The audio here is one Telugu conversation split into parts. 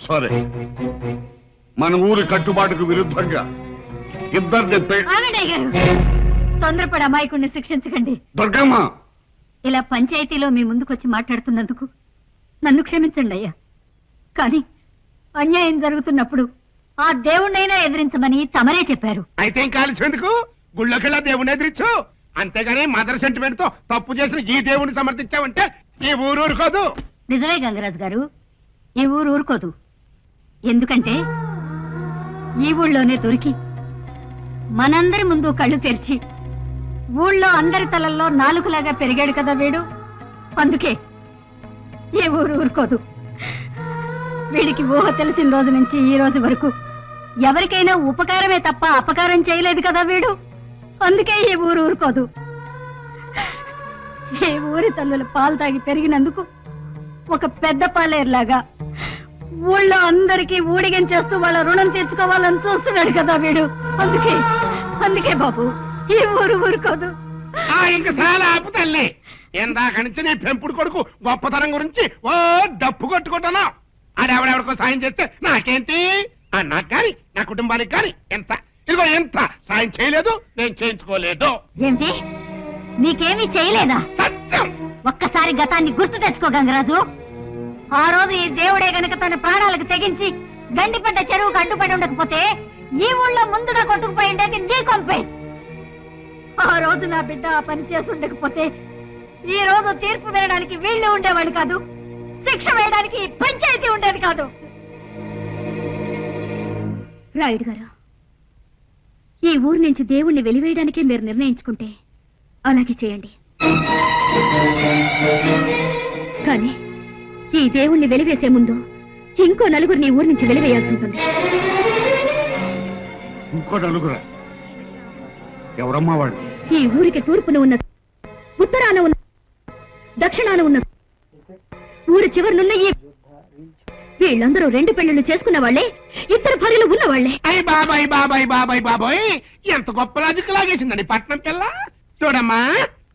సరే, మన ఊరి కట్టుబాటుకు విరుద్ధంగా ఇద్దరిని తొందరపడి అమాయకుడిని శిక్షించకండి. దుర్గమ్మ, ఇలా పంచాయతీలో మీ ముందుకొచ్చి మాట్లాడుతున్నందుకు నన్ను క్షమించండి అయ్యా. కానీ అన్యాయం జరుగుతున్నప్పుడు ఆ దేవుణ్ణైనా ఎదిరించమని తమరే చెప్పారు. అయితే కాల్చేందుకు గుళ్ళోకెళ్ళా దేవుణ్ణి ఎదిరించు, అంతేగాని మదర్ సెంటిమెంట్ తో తప్పు చేసిన ఈ దేవుణ్ణి సమర్థించావంటే ఈ ఊరు ఊరుకోదు. నిజమే గంగరాజు గారు, ఈ ఊరు ఊరుకోదు. ఎందుకంటే ఈ ఊళ్ళోనే దొరికి మనందరి ముందు కళ్ళు తెరిచి ఊళ్ళో అందరి తలల్లో నాలుగులాగా పెరిగాడు కదా వీడు. అందుకే ఈ ఊరు ఊరుకోదు. వీడికి ఊహ తెలిసిన రోజు నుంచి ఈ రోజు వరకు ఎవరికైనా ఉపకారమే తప్ప అపకారం చేయలేదు కదా వీడు. అందుకే ఈ ఊరు ఊరుకోదు. ఈ ఊరి తల్లుల పాలు తాగి పెరిగినందుకు ఒక పెద్ద పాలేరులాగా ఊళ్ళో అందరికీ ఊడిగం చేస్తూ వాళ్ళ రుణం తీర్చుకోవాలని చూస్తున్నాడు కదా వీడు. అందుకే బాబు ఈ ఊరు ఊరుకోదు. ఇంక చాలా ఆపుతల్లి, ఇందాక నుంచి నీ పెంపుడు కొడుకు గొప్పతనం గురించి ఓ డప్పు కొట్టుకుంటున్నా. ఆడెవడెవడికో సాయం చేస్తే నాకేంటి? నాకు కాని నా కుటుంబానికి కాని ఎంత ఇదిగో ఎంత సాయం చేయలేదు, నేను చేయించుకోలేదు. ఏంటి, నీకేమీ చేయలేదా? సత్యం. ఒక్కసారి గతాన్ని గుర్తు తెచ్చుకో గంగరాజు. ఆ రోజు ఈ దేవుడే గనక తన ప్రాణాలకు తెగించి గండిపడ్డ చెరువుకు అడ్డుపడి ఉండకపోతే ఈ ఊళ్ళో ముందుగా కొట్టుకుపోయి ఉండేది నీ కొంపే. ఆ రోజు నా బిడ్డ ఆ పని చేసి ఉండకపోతే ఈ రోజు తీర్పు వినడానికి వీళ్ళు ఉండేవాళ్ళు కాదు, శిక్ష వేయడానికి పంచాయతీ ఉండేది కాదు. రాయుడు గారు, ఈ ఊరు నుంచి దేవుణ్ణి వెలివేయడానికే మీరు నిర్ణయించుకుంటే అలాగే చేయండి. కానీ ఈ దేవుణ్ణి వెలివేసే ముందు ఇంకో నలుగురిని ఊరి నుంచి వెలివేయాల్సి ఉంటుంది. ఇంకో నలుగురా? ఎవరమ్మా వాడు? ఈ ఊరికి తూర్పున ఉన్న, ఉత్తరాన ఉన్న, దక్షిణాన ఉన్న, ఊరి చివరినున్న ఈ వీళ్ళందరూ 2 పెళ్లిళ్ళు చేసుకున్న వాళ్లే, 2 భార్యలు ఉన్న వాళ్లే. అయ్య బాబాయ్ బాబాయ్ బాబాయ్ బాబాయ్, ఎంత గొప్ప లాజిక్ లాగేసిందండి పట్నం పిల్ల. చూడమ్మా,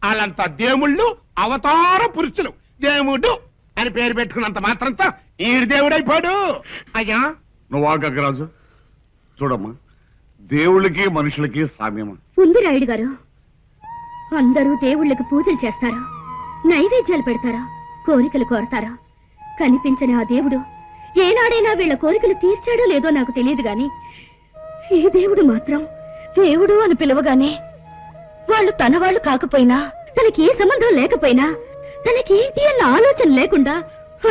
వాళ్ళంతా దేవుళ్ళు, అవతార పురుషులు. దేవుడు అని పేరు పెట్టుకున్నంత మాత్రంతో ఈడు దేవుడైపోడు. అయ్యా నువ్వా గంగరాజు? చూడమ్మా, దేవుళ్ళకి మనుషులకి సామ్యమా ఉంది రాయుడు గారు. అందరూ దేవుళ్ళకి పూజలు చేస్తారు, నైవేద్యాలు పెడతారు, కోరికలు కోరతారు. కనిపించని ఆ దేవుడు ఏనాడైనా వీళ్ళ కోరికలు తీర్చాడో లేదో నాకు తెలియదు గాని ఈ దేవుడు మాత్రం దేవుడు అని పిలవగానే వాళ్ళు తన వాళ్ళు కాకపోయినా, తనకి ఏ సంబంధం లేకపోయినా, తనకేంటి అన్న ఆలోచన లేకుండా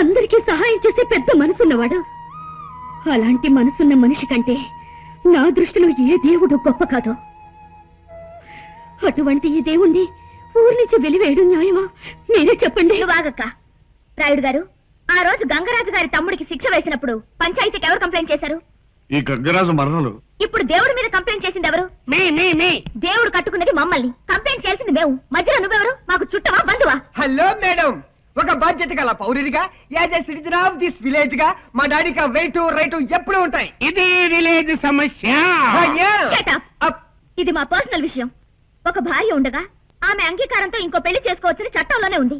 అందరికీ సహాయం చేసే పెద్ద మనసున్నవాడు. అలాంటి మనసున్న మనిషి కంటే నా దృష్టిలో ఏ దేవుడు గొప్ప కాదు. అటువంటి ఈ దేవుణ్ణి ఊరి నుంచి వెలివేయడం న్యాయమా? మీరే చెప్పండి. వాగక్క. రాయుడు గారు, ఆ రోజు గంగరాజు గారి తమ్ముడికి శిక్ష వేసినప్పుడు పంచాయతీకి ఎవరు కంప్లైంట్ చేశారు? ఈ గంగరాజు మరణలు. ఇప్పుడు దేవుడి మీద కంప్లైంట్ చేసింది ఎవరు? దేవుడు కట్టుకున్నది మమ్మల్ని, కంప్లైంట్ చేసింది మేము. మధ్యలో నువ్వెవరు? మాకు చుట్టమా, బంధువా? హలో మేడం, ఒక బాధ్యత గల పౌరుడిగా, as a citizen of this village గా మా డాడీకి వెయిట్ రైట్ ఎప్పుడు ఉంటాయి. ఇది విలేజ్ సమస్య. ఇది మా పర్సనల్ విషయం. ఒక భార్య ఉండగా ఆమె అంగీకారంతో ఇంకో పెళ్లి చేసుకోవచ్చని చట్టంలోనే ఉంది.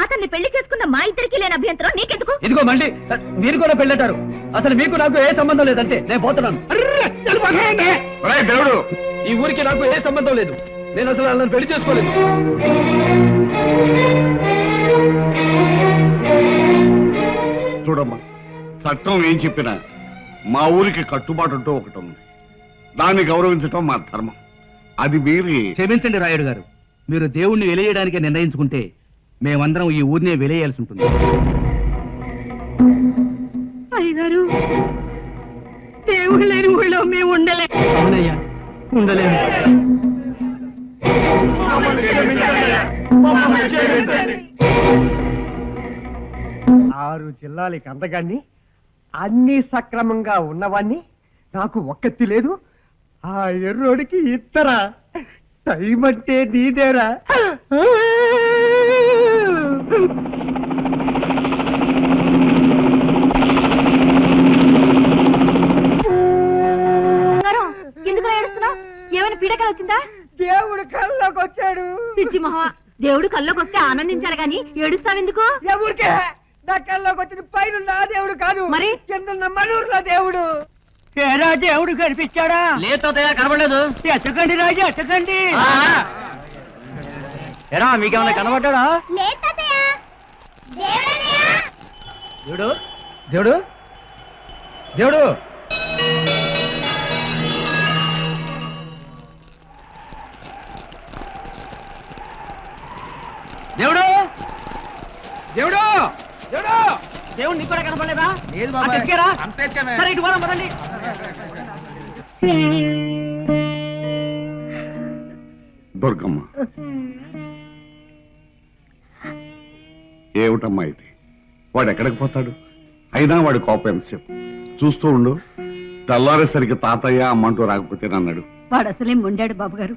అతన్ని పెళ్లి చేసుకున్న మా ఇద్దరికి లేని అభ్యంతరం నీకెందుకు? ఇదిగో మళ్ళీ మీరు కూడా పెళ్ళంటారు. అసలు మీకు నాకు ఏ సంబంధం లేదంటే నేను పోతున్నాను. దేవుడు, ఈ ఊరికి నాకు ఏ సంబంధం లేదు. నేను అసలు వాళ్ళని పెళ్లి చేసుకోలేదు. చూడమ్మా, చట్టం ఏం చెప్పినా మా ఊరికి కట్టుబాటు అంటూ ఒకటి ఉంది. దాన్ని గౌరవించటం మా ధర్మం. అది మీరి క్షమించండి రాయుడు గారు, మీరు దేవుణ్ణి వెలియడానికే నిర్ణయించుకుంటే మేమందరం ఈ ఊరినే వెలియాల్సి ఉంటుంది. అయ్యగారు, దేవుడు లేని ఊళ్ళో మేము ఉండలేము. అవునయ్యా, ఉండలేము. 6 జిల్లాలకి అందగాన్ని, అన్ని సక్రమంగా ఉన్నవాన్ని, నాకు ఒక్కతి లేదు. ఆ ఎర్రోడికి ఇద్దరా? టైం అంటే నీదేరా? ఎందుకు ఏడుస్తున్నావు? ఏమైనా పీడకలు వచ్చిందా? దేవుడు కల్లోకి వచ్చాడు. పిచ్చి మొహ, దేవుడు కల్లోకి వస్తే ఆనందించాలి గాని ఏడుస్తావెందుకు? ఎవరికే సకాలంలోకి వచ్చిన పైన నా దేవుడు కాదు, మరి? కింద మనూరులో దేవుడు. ఏరా దేవుడు కనిపించాడా? లేదు కనబడలేదు. ఎత్తకండి రాజు, ఎత్తకండి. ఎరా మీకేమన్నా కనబడ్డా? దేవుడు దేవుడు దేవుడు దేవుడు దేవుడు దేవుడు దేవుడు నీకు కూడా కనపడలేదా? లేదు అటు ఎక్కారా? అంతే సరే ఇటు పోదాం పదండి. దుర్గమ్మ, ఏమిటమ్మా ఇది? వాడు ఎక్కడికి పోతాడు? అయినా వాడి కోపం ఎంతసేపు? చూస్తూ ఉండు, తెల్లారేసరికి తాతయ్య అమ్మంటూ రాకపోతేనన్నాడు. వాడు అసలే ముండాడు బాబు గారు,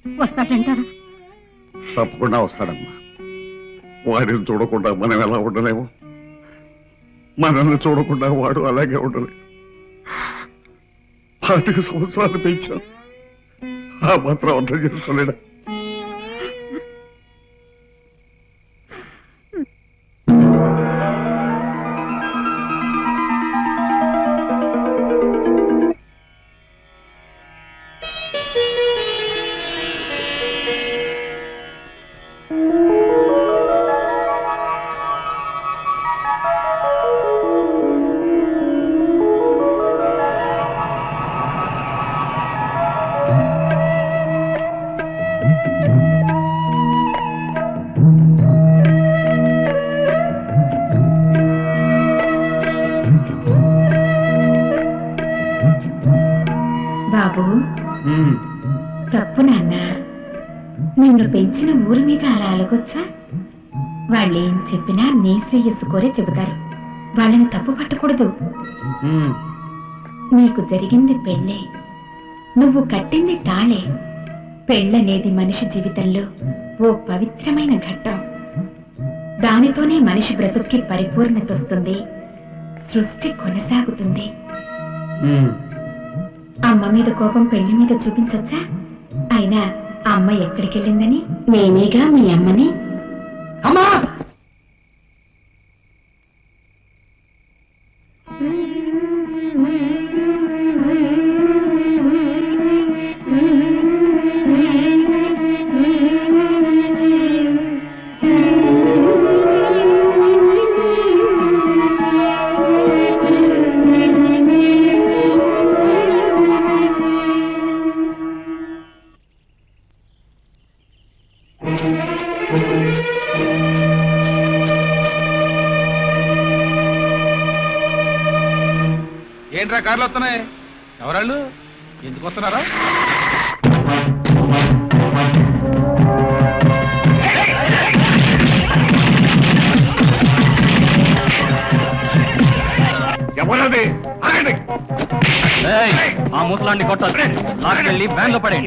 వస్తాడంటారా? తప్పకుండా వస్తాడమ్మా. వాడిని చూడకుండా మనం ఎలా ఉండలేము, మనల్ని చూడకుండా వాడు అలాగే ఉండలేము. 5 సంవత్సరాలు పెంచాం, ఆ మాత్రం అర్థం చేసుకోలేడా? బాబు, తప్పు నాన్న. నిన్ను పెంచిన ఊరి మీద అలా అలగొచ్చా? వాళ్ళేం చెప్పినా నీ శ్రేయస్సు కోరే చెబుతారు, వాళ్ళని తప్పు పట్టకూడదు. నీకు జరిగింది పెళ్ళే, నువ్వు కట్టింది తాళే. పెళ్ళనేది మనిషి జీవితంలో ఓ పవిత్రమైన ఘట్టం. దానితోనే మనిషి బ్రతుక్కి పరిపూర్ణత వస్తుంది, సృష్టి కొనసాగుతుంది. అమ్మ మీద కోపం పెళ్లి మీద చూపించొచ్చా? అయినా అమ్మ ఎక్కడికెళ్ళిందని నేనేగా మీ అమ్మని. అమ్మా ఏంట్రా కార్లు వస్తున్నాయి? ఎవరాళ్ళు? ఎందుకు వస్తున్నారా? ఎవరది? ఆగండి. ఆ ముసలాన్ని కొట్టాలి, లాక్కెళ్ళి వ్యాన్ లో పడే.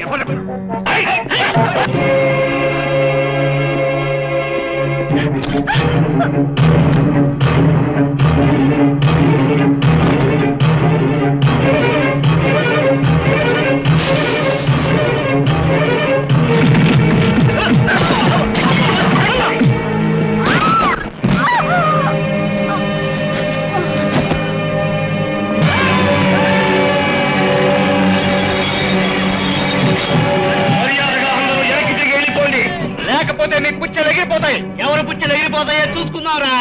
లేకపోతే మీ పుచ్చలు ఎగిరిపోతాయి. ఎవరు పుచ్చలు ఎగిరిపోతాయో చూసుకున్నారా?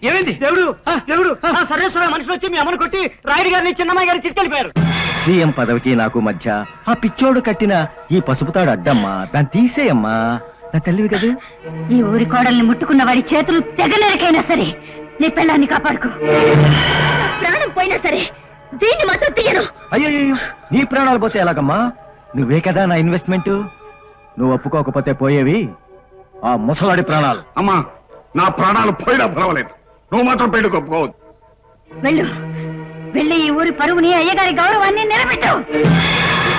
ఏమైంది? దేవుడు దేవుడు సర్వేశ్వర మనుషులు వచ్చి మీ అమ్మను కొట్టి రాయుడు గారిని చిన్నమ్మాయి గారిని తీసుకెళ్లిపోయారు. సీఎం పదవికి నాకు మధ్య ఆ పిచ్చోడు కట్టిన ఈ పసుపుతాడు అడ్డమ్మా, దాన్ని తీసేయమ్మా. నా తల్లివి కదా. ఈ ఊరి కోడల్ని ముట్టుకున్న వాడి చేతులు తెగలేరకైనా సరే నీ పెళ్ళాన్ని కాపాడుకో. ప్రాణం పోయినా సరే దీన్ని మాత్రం తీయను. అయ్యో నీ ప్రాణాలు పోతే ఎలాగమ్మా? నువ్వే కదా నా ఇన్వెస్ట్మెంట్. నువ్వు ఒప్పుకోకపోతే పోయేవి ఆ ముసలాడి ప్రాణాలు. అమ్మా, నా ప్రాణాలు పోయినా పర్వాలేదు, నువ్వు మాత్రం పెళ్లి ఒప్పుకోవద్దు. వెళ్ళు వెళ్ళి ఈ ఊరి పరువుని అయ్యగారి గౌరవాన్ని నిలబెట్టు.